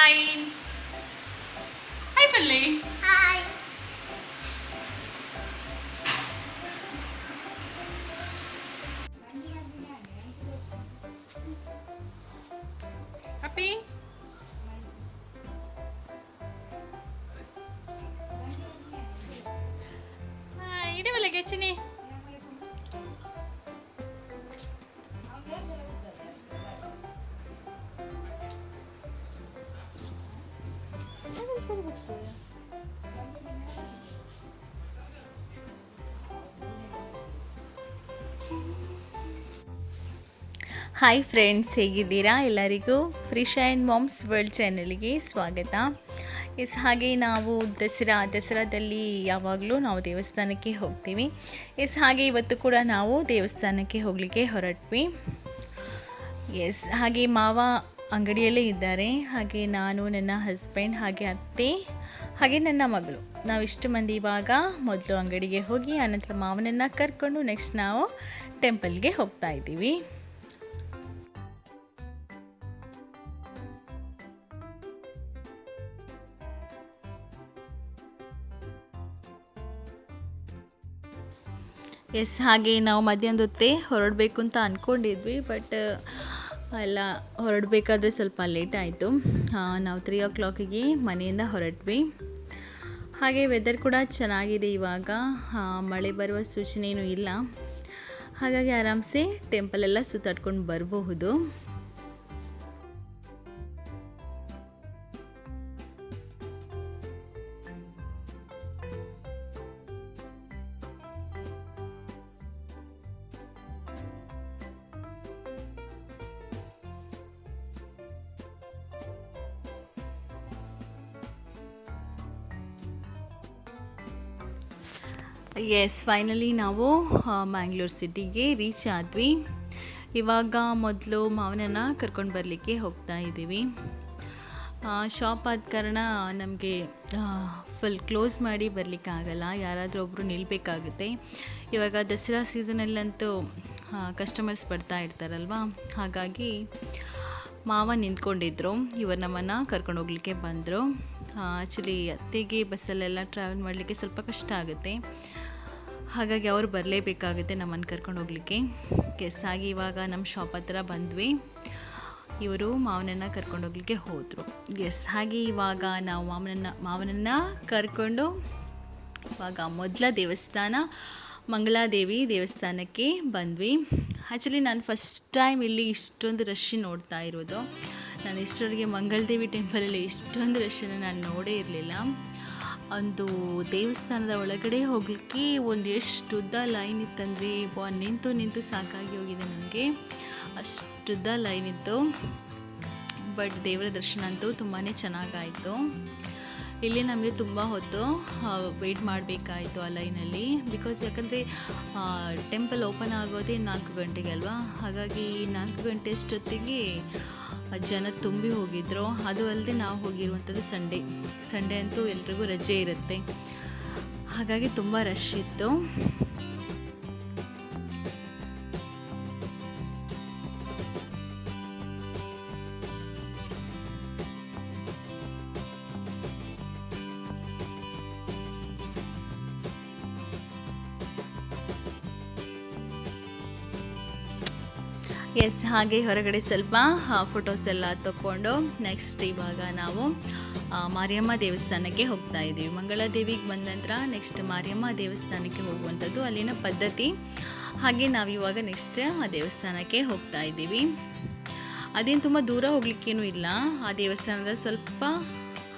fine. Hi, Pillai. Hi. Happy? Hi, ini boleh ke sini? Hi friends, ಹೇಗಿದ್ದೀರಾ? ಎಲ್ಲರಿಗೂ ಫ್ರಿಶ್ and moms world ಚಾನಲ್ಗೆ ಸ್ವಾಗತ. ಹಾಗೆ ನಾವು ದಸರಾದಲ್ಲಿ ಯಾವಾಗಲೂ ನಾವು ದೇವಸ್ಥಾನಕ್ಕೆ ಹೋಗ್ತೀವಿ. ಹಾಗೆ ಇವತ್ತು ಕೂಡ ನಾವು ದೇವಸ್ಥಾನಕ್ಕೆ ಹೋಗಲಿಕ್ಕೆ ಹೊರಟ್ವಿ. ಹಾಗೆ ಮಾವ ಅಂಗಡಿಯಲ್ಲೇ ಇದ್ದಾರೆ. ಹಾಗೆ ನಾನು, ನನ್ನ ಹಸ್ಬೆಂಡ್, ಹಾಗೆ ಅತ್ತೆ, ಹಾಗೆ ನನ್ನ ಮಗಳು, ನಾವಿಷ್ಟು ಮಂದಿ ಇವಾಗ ಮೊದಲು ಅಂಗಡಿಗೆ ಹೋಗಿ ಆನಂತರ ಮಾವನನ್ನು ಕರ್ಕೊಂಡು ನೆಕ್ಸ್ಟ್ ನಾವು ಟೆಂಪಲ್ಗೆ ಹೋಗ್ತಾ ಇದ್ದೀವಿ. ಹಾಗೆ ನಾವು ಮಧ್ಯಾಹ್ನದ ಹೊತ್ತೆ ಹೊರಡಬೇಕು ಅಂತ ಅಂದ್ಕೊಂಡಿದ್ವಿ. ಬಟ್ ಎಲ್ಲ ಹೊರಡಬೇಕಾದ್ರೆ ಸ್ವಲ್ಪ ಲೇಟ್ ಆಯಿತು. ನಾವು 3 o'clockಗೆ ಮನೆಯಿಂದ ಹೊರಟ್ವಿ. ಹಾಗೆ ವೆದರ್ ಕೂಡ ಚೆನ್ನಾಗಿದೆ. ಇವಾಗ ಮಳೆ ಬರುವ ಸೂಚನೆಯೂ ಇಲ್ಲ. ಹಾಗಾಗಿ ಆರಾಮ್ಸೆ ಟೆಂಪಲೆಲ್ಲ ಸುತ್ತಾಡ್ಕೊಂಡು ಬರಬಹುದು. ಫೈನಲಿ ನಾವು ಮ್ಯಾಂಗ್ಳೂರ್ ಸಿಟಿಗೆ ರೀಚ್ ಆದ್ವಿ. ಇವಾಗ ಮೊದಲು ಮಾವನನ್ನು ಕರ್ಕೊಂಡು ಬರಲಿಕ್ಕೆ ಹೋಗ್ತಾ ಇದ್ದೀವಿ. ಶಾಪ್ ಆದ ಕಾರಣ ನಮಗೆ ಫುಲ್ ಕ್ಲೋಸ್ ಮಾಡಿ ಬರಲಿಕ್ಕಾಗಲ್ಲ, ಯಾರಾದರೂ ಒಬ್ಬರು ನಿಲ್ಲಬೇಕಾಗುತ್ತೆ. ಇವಾಗ ದಸರಾ ಸೀಸನಲ್ಲಂತೂ ಕಸ್ಟಮರ್ಸ್ ಬರ್ತಾ ಇರ್ತಾರಲ್ವ, ಹಾಗಾಗಿ ಮಾವ ನಿಂತ್ಕೊಂಡಿದ್ರು. ಇವರು ನಮ್ಮನ್ನು ಕರ್ಕೊಂಡು ಹೋಗ್ಲಿಕ್ಕೆ ಬಂದರು. ಆ್ಯಕ್ಚುಲಿ ಅತ್ತೆಗೆ ಬಸ್ಸಲ್ಲೆಲ್ಲ ಟ್ರಾವೆಲ್ ಮಾಡಲಿಕ್ಕೆ ಸ್ವಲ್ಪ ಕಷ್ಟ ಆಗುತ್ತೆ, ಹಾಗಾಗಿ ಅವರು ಬರಲೇಬೇಕಾಗುತ್ತೆ ನಮ್ಮನ್ನು ಕರ್ಕೊಂಡು ಹೋಗಲಿಕ್ಕೆ. ಹಾಗೆ ಇವಾಗ ನಮ್ಮ ಶಾಪ್ ಹತ್ರ ಬಂದ್ವಿ. ಇವರು ಮಾವನನ್ನು ಕರ್ಕೊಂಡು ಹೋಗ್ಲಿಕ್ಕೆ ಹೋದರು. ಹಾಗೆ ಇವಾಗ ನಾವು ಮಾವನನ್ನು ಕರ್ಕೊಂಡು ಇವಾಗ ಮೊದಲ ದೇವಸ್ಥಾನ ಮಂಗಳಾದೇವಿ ದೇವಸ್ಥಾನಕ್ಕೆ ಬಂದ್ವಿ. ಆ್ಯಕ್ಚುಲಿ ನಾನು ಫಸ್ಟ್ ಟೈಮ್ ಇಲ್ಲಿ ಇಷ್ಟೊಂದು ರಶ್ ನೋಡ್ತಾ ಇರೋದು. ನಾನು ಇಷ್ಟರೊಳಗೆ ಮಂಗಳಾದೇವಿ ಟೆಂಪಲಲ್ಲಿ ಇಷ್ಟೊಂದು ರಶನ್ನು ನಾನು ನೋಡೇ ಇರಲಿಲ್ಲ. ಒಂದು ದೇವಸ್ಥಾನದ ಒಳಗಡೆ ಹೋಗಲಿಕ್ಕೆ ಒಂದು ಎಷ್ಟುದ್ದ ಲೈನ್ ಇತ್ತಂದರೆ ನಿಂತು ಸಾಕಾಗಿ ಹೋಗಿದೆ ನನಗೆ. ಅಷ್ಟುದ್ದ ಲೈನ್ ಇತ್ತು. ಬಟ್ ದೇವರ ದರ್ಶನ ಅಂತೂ ತುಂಬಾ ಚೆನ್ನಾಗಾಯಿತು. ಇಲ್ಲಿ ನಮಗೆ ತುಂಬ ಹೊತ್ತು ವೆಯ್ಟ್ ಮಾಡಬೇಕಾಯಿತು ಆ ಲೈನಲ್ಲಿ. ಯಾಕಂದರೆ ಟೆಂಪಲ್ ಓಪನ್ ಆಗೋದೇ 4 ಗಂಟೆಗೆ ಅಲ್ವಾ, ಹಾಗಾಗಿ 4 ಗಂಟೆ ಅಷ್ಟೊತ್ತಿಗೆ ಜನ ತುಂಬಿ ಹೋಗಿದ್ರು. ಅದು ಅಲ್ಲದೆ ನಾವು ಹೋಗಿರುವಂಥದ್ದು ಸಂಡೇ ಅಂತೂ ಎಲ್ರಿಗೂ ರಜೆ ಇರುತ್ತೆ, ಹಾಗಾಗಿ ತುಂಬ ರಶ್ ಇತ್ತು. ಹಾಗೆ ಹೊರಗಡೆ ಸ್ವಲ್ಪ ಫೋಟೋಸ್ ಎಲ್ಲ ತಗೊಂಡು ನೆಕ್ಸ್ಟ್ ಇವಾಗ ನಾವು ಮಾರಿಯಮ್ಮ ದೇವಸ್ಥಾನಕ್ಕೆ ಹೋಗ್ತಾ ಇದ್ದೀವಿ. ಮಂಗಳಾದೇವಿಗೆ ಬಂದ ನಂತರ ನೆಕ್ಸ್ಟ್ ಮಾರಿಯಮ್ಮ ದೇವಸ್ಥಾನಕ್ಕೆ ಹೋಗುವಂಥದ್ದು ಅಲ್ಲಿನ ಪದ್ಧತಿ. ಹಾಗೆ ನಾವಿವಾಗ ನೆಕ್ಸ್ಟ್ ಆ ದೇವಸ್ಥಾನಕ್ಕೆ ಹೋಗ್ತಾ ಇದ್ದೀವಿ. ಅದೇನು ತುಂಬ ದೂರ ಹೋಗ್ಲಿಕ್ಕೇನೂ ಇಲ್ಲ, ಆ ದೇವಸ್ಥಾನದ ಸ್ವಲ್ಪ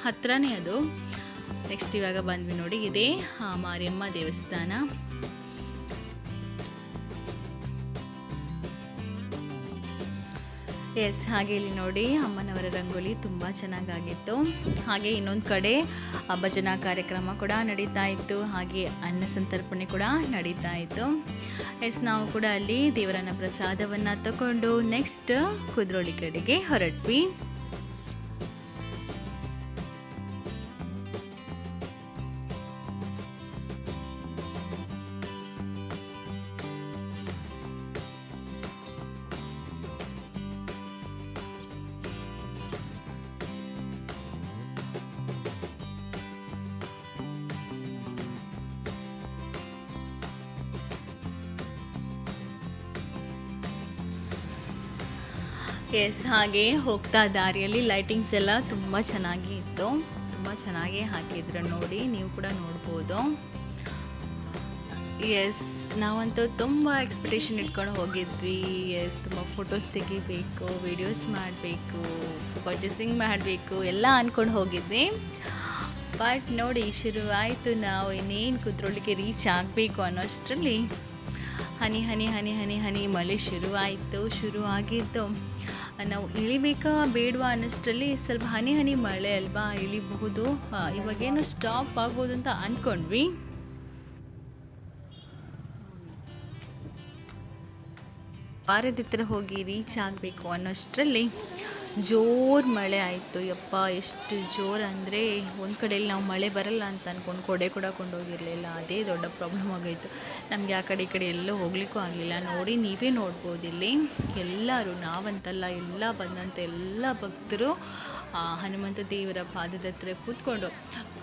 ಹತ್ರನೇ ಅದು. ನೆಕ್ಸ್ಟ್ ಇವಾಗ ಬಂದ್ವಿ ನೋಡಿ, ಇದೇ ಮಾರಿಯಮ್ಮ ದೇವಸ್ಥಾನ. ಹಾಗೆ ಇಲ್ಲಿ ನೋಡಿ ಅಮ್ಮನವರ ರಂಗೋಲಿ ತುಂಬ ಚೆನ್ನಾಗಾಗಿತ್ತು. ಹಾಗೆ ಇನ್ನೊಂದು ಕಡೆ ಭಜನಾ ಕಾರ್ಯಕ್ರಮ ಕೂಡ ನಡೀತಾ ಇತ್ತು, ಹಾಗೆ ಅನ್ನ ಸಂತರ್ಪಣೆ ಕೂಡ ನಡೀತಾ ಇತ್ತು. ನಾವು ಕೂಡ ಅಲ್ಲಿ ದೇವರನ್ನ ಪ್ರಸಾದವನ್ನು ತಗೊಂಡು ನೆಕ್ಸ್ಟ್ ಕುದ್ರೋಳಿ ಕಡೆಗೆ ಹೊರಟ್ವಿ. ಎಸ್, ಹಾಗೆ ಹೋಗ್ತಾ ದಾರಿಯಲ್ಲಿ ಲೈಟಿಂಗ್ಸ್ ಎಲ್ಲ ತುಂಬ ಚೆನ್ನಾಗಿ ಇತ್ತು, ತುಂಬ ಚೆನ್ನಾಗಿ ಹಾಕಿದ್ರು ನೋಡಿ, ನೀವು ಕೂಡ ನೋಡ್ಬೋದು. ಎಸ್, ನಾವಂತೂ ತುಂಬ ಎಕ್ಸ್ಪೆಕ್ಟೇಷನ್ ಇಟ್ಕೊಂಡು ಹೋಗಿದ್ವಿ. ಎಸ್, ತುಂಬ ಫೋಟೋಸ್ ತೆಗಿಬೇಕು, ವೀಡಿಯೋಸ್ ಮಾಡಬೇಕು, ಪರ್ಚೇಸಿಂಗ್ ಮಾಡಬೇಕು ಎಲ್ಲ ಅಂದ್ಕೊಂಡು ಹೋಗಿದ್ವಿ. ಬಟ್ ನೋಡಿ, ಶುರುವಾಯಿತು. ನಾವು ಇನ್ನೇನು ಕುದ್ರೋಳಿಗೆ ರೀಚ್ ಆಗಬೇಕು ಅನ್ನೋಷ್ಟರಲ್ಲಿ ಹನಿ ಹನಿ ಹನಿ ಹನಿ ಹನಿ ಮಳೆ ಶುರು ಆಗಿದ್ದು, ನಾವು ಇಳಿಬೇಕಾ ಬೇಡವಾ ಅನ್ನೋಷ್ಟರಲ್ಲಿ ಸ್ವಲ್ಪ ಹನಿ ಹನಿ ಮಳೆ ಅಲ್ವಾ, ಇಳಿಬಹುದು, ಇವಾಗೇನು ಸ್ಟಾಪ್ ಆಗ್ಬೋದು ಅಂತ ಅಂದ್ಕೊಂಡ್ವಿ. ವಾರದ ಹತ್ರ ಹೋಗಿ ರೀಚ್ ಆಗಬೇಕು ಅನ್ನೋಷ್ಟರಲ್ಲಿ ಜೋರು ಮಳೆ ಆಯಿತು. ಯಪ್ಪ, ಎಷ್ಟು ಜೋರು ಅಂದರೆ ಒಂದು ಕಡೆಯಲ್ಲಿ ನಾವು ಮಳೆ ಬರಲ್ಲ ಅಂತ ಅಂದ್ಕೊಂಡು ಕೊಡೆ ಕೂಡ ಕೊಂಡೋಗಿರಲಿಲ್ಲ. ಅದೇ ದೊಡ್ಡ ಪ್ರಾಬ್ಲಮ್ ಆಗೋಯಿತು ನಮಗೆ. ಆ ಕಡೆ ಈ ಕಡೆ ಎಲ್ಲೂ ಹೋಗ್ಲಿಕ್ಕೂ ಆಗಲಿಲ್ಲ. ನೋಡಿ, ನೀವೇ ನೋಡ್ಬೋದು ಇಲ್ಲಿ ಎಲ್ಲರೂ, ನಾವಂತಲ್ಲ, ಎಲ್ಲ ಬಂದಂಥ ಎಲ್ಲ ಭಕ್ತರು ಹನುಮಂತ ದೇವರ ಪಾದದ ಹತ್ರ ಕೂತ್ಕೊಂಡು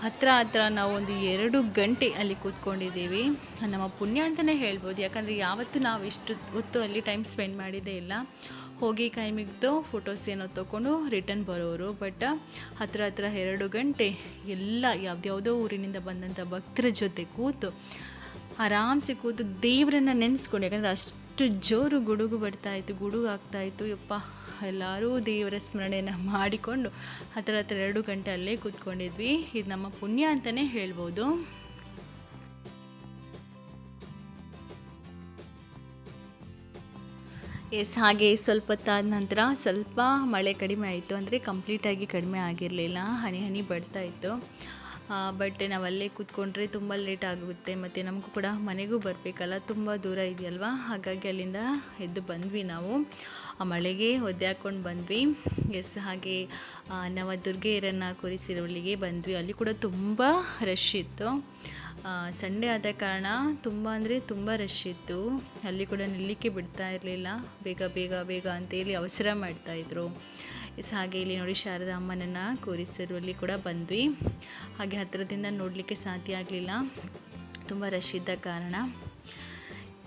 ಹತ್ರ ನಾವು ಒಂದು 2 ಗಂಟೆ ಅಲ್ಲಿ ಕೂತ್ಕೊಂಡಿದ್ದೀವಿ. ನಮ್ಮ ಪುಣ್ಯ ಅಂತಲೇ ಹೇಳ್ಬೋದು. ಯಾಕಂದರೆ ಯಾವತ್ತೂ ನಾವು ಇಷ್ಟು ಹೊತ್ತು ಅಲ್ಲಿ ಟೈಮ್ ಸ್ಪೆಂಡ್ ಮಾಡಿದ್ದೇ ಇಲ್ಲ. ಹೋಗಿ ಕೈ ಮುಗಿದು ಫೋಟೋಸ್ ಏನೋ ತೊಗೊಂಡು ರಿಟರ್ನ್ ಬರೋರು. ಬಟ್ ಹತ್ರ 2 ಗಂಟೆ ಎಲ್ಲ ಯಾವುದ್ಯಾವುದೋ ಊರಿನಿಂದ ಬಂದಂಥ ಭಕ್ತರ ಜೊತೆ ಕೂತು ಆರಾಮ್ಸೆ ಕೂತು ದೇವರನ್ನು ನೆನೆಸ್ಕೊಂಡು, ಯಾಕಂದರೆ ಅಷ್ಟು ಜೋರು ಗುಡುಗು ಆಗ್ತಾಯಿತ್ತು. ಯಪ್ಪ, ಎಲ್ಲರೂ ದೇವರ ಸ್ಮರಣೆಯನ್ನು ಮಾಡಿಕೊಂಡು ಹತ್ರ 2 ಗಂಟೆ ಅಲ್ಲೇ ಕೂತ್ಕೊಂಡಿದ್ವಿ. ಇದು ನಮ್ಮ ಪುಣ್ಯ ಅಂತಲೇ ಹೇಳ್ಬೋದು. ಎಸ್, ಹಾಗೆ ಸ್ವಲ್ಪ ಹೊತ್ತಾದ ನಂತರ ಸ್ವಲ್ಪ ಮಳೆ ಕಡಿಮೆ ಆಯಿತು. ಅಂದರೆ ಕಂಪ್ಲೀಟಾಗಿ ಕಡಿಮೆ ಆಗಿರಲಿಲ್ಲ, ಹನಿ ಹನಿ ಬರ್ತಾಯಿತ್ತು. ಬಟ್ ನಾವಲ್ಲೇ ಕೂತ್ಕೊಂಡ್ರೆ ತುಂಬ ಲೇಟ್ ಆಗುತ್ತೆ, ಮತ್ತು ನಮಗೂ ಕೂಡ ಮನೆಗೂ ಬರಬೇಕಲ್ಲ, ತುಂಬ ದೂರ ಇದೆಯಲ್ವ. ಹಾಗಾಗಿ ಅಲ್ಲಿಂದ ಎದ್ದು ಬಂದ್ವಿ ನಾವು, ಆ ಮಳೆಗೆ ಒದ್ದೆ ಹಾಕ್ಕೊಂಡು ಬಂದ್ವಿ. ಎಸ್, ಹಾಗೆ ನವದುರ್ಗೆಯರನ್ನು ಕೂರಿಸಿರುವಲ್ಲಿಗೆ ಬಂದ್ವಿ. ಅಲ್ಲಿ ಕೂಡ ತುಂಬ ರಶ್ ಇತ್ತು. ಸಂಡೇ ಆದ ಕಾರಣ ತುಂಬ ಅಂದರೆ ತುಂಬ ರಶ್ ಇತ್ತು. ಅಲ್ಲಿ ಕೂಡ ನಿಲ್ಲಕ್ಕೆ ಬಿಡ್ತಾ ಇರಲಿಲ್ಲ, ಬೇಗ ಅಂತೇಳಿ ಅವಸರ ಮಾಡ್ತಾಯಿದ್ರು. ಎಸ್, ಹಾಗೆ ಇಲ್ಲಿ ನೋಡಿ ಶಾರದಾ ಅಮ್ಮನನ್ನು ಕೂರಿಸಿರುವಲ್ಲಿ ಕೂಡ ಬಂದ್ವಿ. ಹಾಗೆ ಹತ್ತಿರದಿಂದ ನೋಡಲಿಕ್ಕೆ ಸಾಧ್ಯ ಆಗಲಿಲ್ಲ, ತುಂಬ ರಶ್ ಇದ್ದ ಕಾರಣ.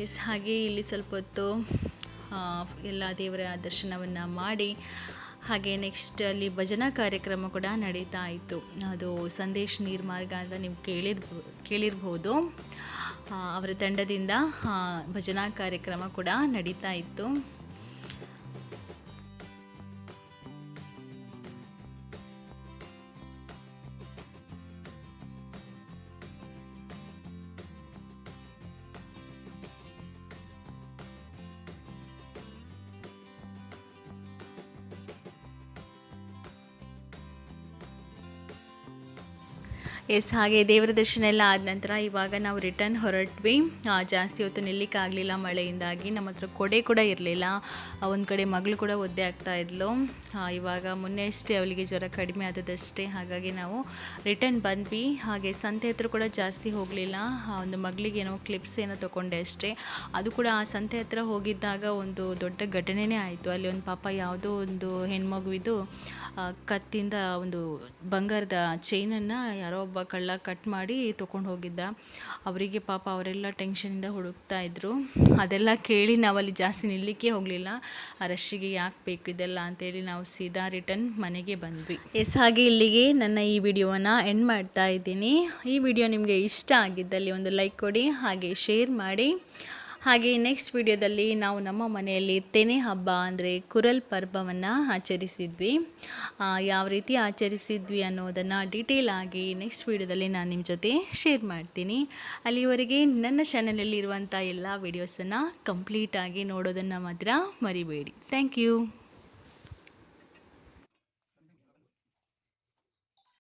ಎಸ್, ಹಾಗೆ ಇಲ್ಲಿ ಸ್ವಲ್ಪ ಹೊತ್ತು ಎಲ್ಲ ದೇವರ ದರ್ಶನವನ್ನು ಮಾಡಿ, ಹಾಗೆ ನೆಕ್ಸ್ಟ್ ಅಲ್ಲಿ ಭಜನಾ ಕಾರ್ಯಕ್ರಮ ಕೂಡ ನಡೀತಾ ಇತ್ತು. ಅದು ಸಂದೇಶ್ ನೀರ್ಮಾರ್ಗ ಅಂತ ನೀವು ಕೇಳಿರ್ಬೋದು. ಅವರ ತಂಡದಿಂದ ಭಜನಾ ಕಾರ್ಯಕ್ರಮ ಕೂಡ ನಡೀತಾ ಇತ್ತು. ಎಸ್, ಹಾಗೆ ದೇವರ ದರ್ಶನ ಎಲ್ಲ ಆದ ನಂತರ ಇವಾಗ ನಾವು ರಿಟರ್ನ್ ಹೊರಟ್ವಿ. ಜಾಸ್ತಿ ಹೊತ್ತು ನಿಲ್ಲಿಕ್ಕಾಗಲಿಲ್ಲ ಮಳೆಯಿಂದಾಗಿ. ನಮ್ಮ ಹತ್ರ ಕೊಡೆ ಕೂಡ ಇರಲಿಲ್ಲ. ಒಂದು ಕಡೆ ಮಗಳು ಕೂಡ ಒದ್ದೆ ಆಗ್ತಾಯಿದ್ಲು. ಇವಾಗ ಮೊನ್ನೆ ಅಷ್ಟೇ ಅವಳಿಗೆ ಜ್ವರ ಕಡಿಮೆ ಆದದಷ್ಟೇ. ಹಾಗಾಗಿ ನಾವು ರಿಟರ್ನ್ ಬಂದ್ವಿ. ಹಾಗೆ ಸಂತೆ ಹತ್ರ ಕೂಡ ಜಾಸ್ತಿ ಹೋಗಲಿಲ್ಲ. ಒಂದು ಮಗಳಿಗೆ ಏನೋ ಕ್ಲಿಪ್ಸ್ ಏನೋ ತೊಗೊಂಡೆ ಅಷ್ಟೇ. ಅದು ಕೂಡ ಆ ಸಂತೆ ಹತ್ರ ಹೋಗಿದ್ದಾಗ ಒಂದು ದೊಡ್ಡ ಘಟನೆನೇ ಆಯಿತು. ಅಲ್ಲಿ ಒಂದು ಪಾಪ ಯಾವುದೋ ಒಂದು ಹೆಣ್ಮಗುವಿದು ಕತ್ತಿಂದ ಒಂದು ಬಂಗಾರದ ಚೈನನ್ನು ಯಾರೋ ಒಬ್ಬ ಕಳ್ಳ ಕಟ್ ಮಾಡಿ ತೊಗೊಂಡು ಹೋಗಿದ್ದ. ಅವರಿಗೆ ಪಾಪ ಅವರೆಲ್ಲ ಟೆನ್ಷನಿಂದ ಹುಡುಕ್ತಾ ಇದ್ದರು. ಅದೆಲ್ಲ ಕೇಳಿ ನಾವಲ್ಲಿ ಜಾಸ್ತಿ ನಿಲ್ಲಕ್ಕೆ ಹೋಗಲಿಲ್ಲ. ಆ ರಶ್ಶಿಗೆ ಯಾಕೆ ಬೇಕು ಇದೆಲ್ಲ ಅಂತೇಳಿ ನಾವು ಸೀದಾ ರಿಟರ್ನ್ ಮನೆಗೆ ಬಂದ್ವಿ. ಎಸ್, ಹಾಗೆ ಇಲ್ಲಿಗೆ ನನ್ನ ಈ ವಿಡಿಯೋವನ್ನು ಎಂಡ್ ಮಾಡ್ತಾ ಇದ್ದೀನಿ. ಈ ವಿಡಿಯೋ ನಿಮಗೆ ಇಷ್ಟ ಆಗಿದ್ದಲ್ಲಿ ಒಂದು ಲೈಕ್ ಕೊಡಿ, ಹಾಗೆ ಶೇರ್ ಮಾಡಿ. ಹಾಗೆ ನೆಕ್ಸ್ಟ್ ವಿಡಿಯೋದಲ್ಲಿ ನಾವು ನಮ್ಮ ಮನೆಯಲ್ಲಿ ತೆನೆ ಹಬ್ಬ ಅಂದರೆ ಕುರಲ್ ಪರ್ವವನ್ನು ಆಚರಿಸಿದ್ವಿ. ಯಾವ ರೀತಿ ಆಚರಿಸಿದ್ವಿ ಅನ್ನೋದನ್ನು ಡೀಟೇಲ್ ಆಗಿ ನೆಕ್ಸ್ಟ್ ವಿಡಿಯೋದಲ್ಲಿ ನಾನು ನಿಮ್ಮ ಜೊತೆ ಶೇರ್ ಮಾಡ್ತೀನಿ. ಅಲ್ಲಿವರೆಗೆ ನನ್ನ ಚಾನಲಲ್ಲಿ ಇರುವಂಥ ಎಲ್ಲ ವಿಡಿಯೋಸನ್ನು ಕಂಪ್ಲೀಟಾಗಿ ನೋಡೋದನ್ನು ಮಾತ್ರ ಮರಿಬೇಡಿ. Thank you.